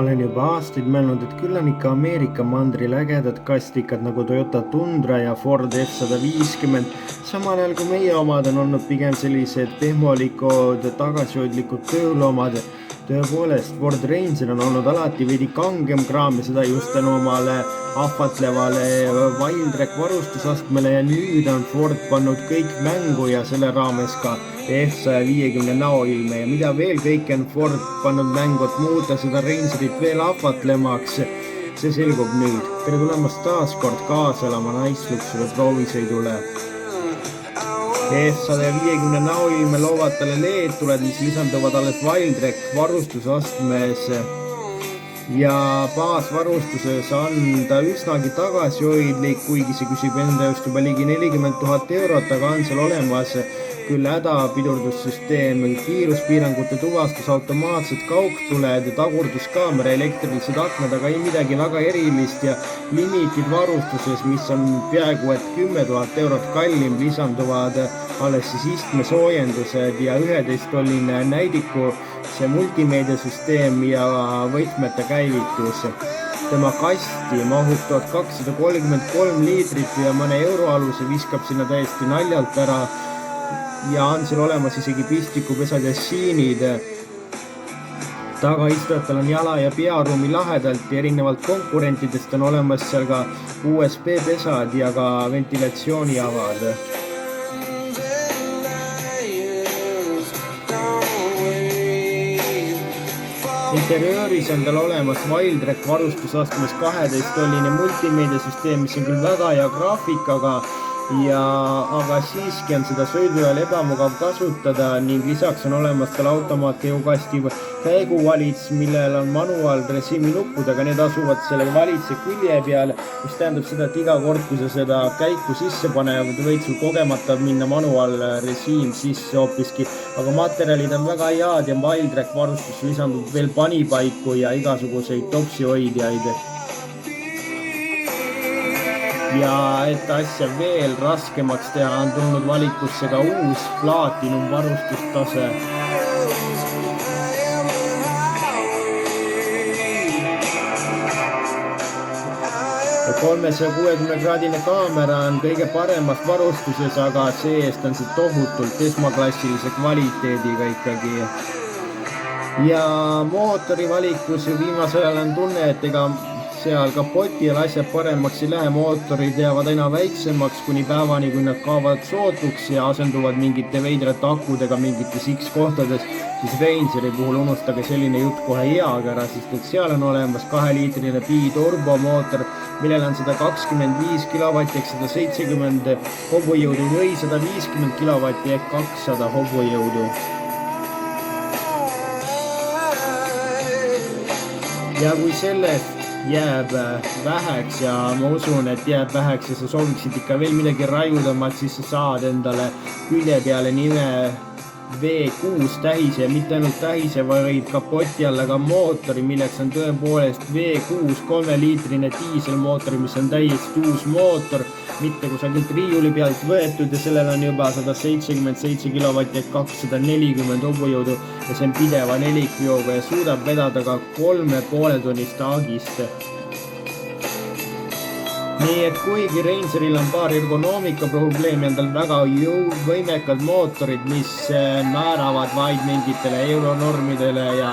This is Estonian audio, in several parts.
Ma olen juba aastaid mõelnud, et küll on ikka Ameerika mandril ägedad kastikad nagu Toyota Tundra ja Ford F-150, samal ajal kui meie omad on olnud pigem sellised pehmolikud, tagasihoidlikud tööloomad. Tõepoolest, Ford Ranger on olnud alati veidi kangem kraam ja seda just tänu omale ahvatlevale Wildtrak varustusastmele ja nüüd on Ford pannud kõik mängu ja selle raames ka F-150 näoilme ja mida veel kõike on Ford pannud mängu, et muuta seda Rangerit veel ahvatlemaks. See selgub nüüd. Tere tulemast taas kord kaasa elama naisluksuse proovisõidule. F-150 näoilme loovatele LED-tuled, mis lisanduvad alles Wildtrak varustusastmes ja baasvarustuses on ta üsnagi tagasihoidlik, kuigi see küsib enda just juba ligi 40 000 eurot, aga on seal olemas küll hädapidurdussüsteem, kiiruspiirangute tuvastus, automaatsed kaugtuled, tagurduskaamera, elektrilised aknad, aga ei midagi väga erilist ja limited varustuses, mis on peaaegu et 10 000 eurot kallim, lisanduvad alles siis istmesoojendused ja 11-tolline näidiku see multimeediasüsteem ja võtmete käivitus. Tema kasti mahub 1233 liitrit ja mõne euroaluse viskab sinna täiesti naljalt ära ja on seal olemas isegi pistikupesad ja siinid. Tagaistujatel on jala ja pearuumi lahedalt ja erinevalt konkurentidest on olemas seal ka USB-pesad ja ka ventilatsiooniavad. Interiööris on tal olemas Wildtrak varustusastmes 12-tolline multimeediasüsteem, mis on küll väga hea graafikaga, aga siiski on seda sõidu ajal ebamugav kasutada ning lisaks on olemas tal automaatkäigukasti käiguvalits, millel on manuaalrežiimi nuppud, aga need asuvad selle valitse külje peal, mis tähendab seda, et iga kord, kui sa seda käiku sisse panevad, võid sul kogemata minna manuaalrežiim sisse hoopiski, aga materjalid on väga head ja Wildtrak varustus lisandub veel panipaiku ja igasuguseid topsihoidjaid. Ja et asja veel raskemaks teha, on tulnud valikusse ka uus plaatinum varustustase. Ja 360-kraadine kaamera on kõige paremas varustuses, aga see-eest on see tohutult esmaklassilise kvaliteediga ikkagi. Ja mootori valikus viimasel ajal on tunne, et ega seal kapoti ja asjad paremaks ei lähe, mootorid jäävad aina väiksemaks kuni päevani, kui nad kaovad sootuks ja asenduvad mingite veidrate akudega mingites X-kohtades, siis Rangeri puhul unustage selline jutt kohe heaga ära, sest et seal on olemas 2-liitrine biturbo-mootor, millel on 125 kilovatti ehk 170 hobujõudu või 150 kilovatti ehk 200 hobujõudu. Ja kui sellest jääb väheks ja ma usun, et jääb väheks ja sa sooviksid ikka veel midagi rajudamat, siis sa saad endale külje peale nime V6 tähise ja mitte ainult tähise, vaid kapoti alla ka mootori, milleks on tõepoolest V6 3-liitrine diiselmootor, mis on täiesti uus mootor, mitte kusagilt riiuli pealt võetud ja sellel on juba 177 kilovatti ehk 240 hobujõudu ja see on pideva nelikveoga ja suudab vedada ka 3,5 tonnist agist. Nii et kuigi Rangeril on paar ergonoomika probleemi, on tal väga võimekad mootorid, mis määravad vaid mingitele euronormidele ja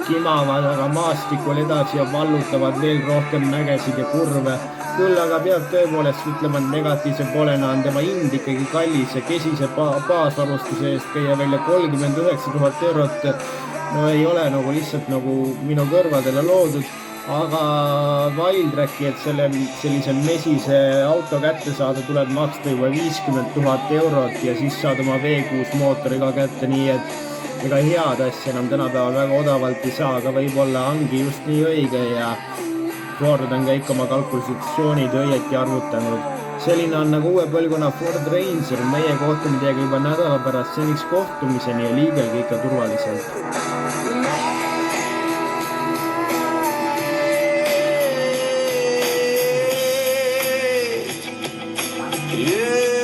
kimavad aga maastikul edasi ja vallutavad veel rohkem mägesid ja kurve. Küll aga peab tõepoolest ütlema, et negatiivse poolena on tema hind ikkagi kallis ja kesise baasvarustuse eest käia välja 39 000 eurot. No ei ole nagu lihtsalt nagu minu kõrvadele loodud. Aga Wildtraki, et sellise mesise auto kätte saada, tuleb maksta juba 50 000 eurot ja siis saad oma V6 mootori ka kätte, nii et ega head asja enam tänapäeval väga odavalt ei saa, aga võib-olla ongi just nii õige ja Ford on kõik oma kalkulatsioonid õieti arvutanud. Selline on nagu uue põlvkonna Ford Ranger, meie kohtume teiega juba nädala pärast seniks kohtumiseni ja liigelge ikka turvaliselt. Yeah.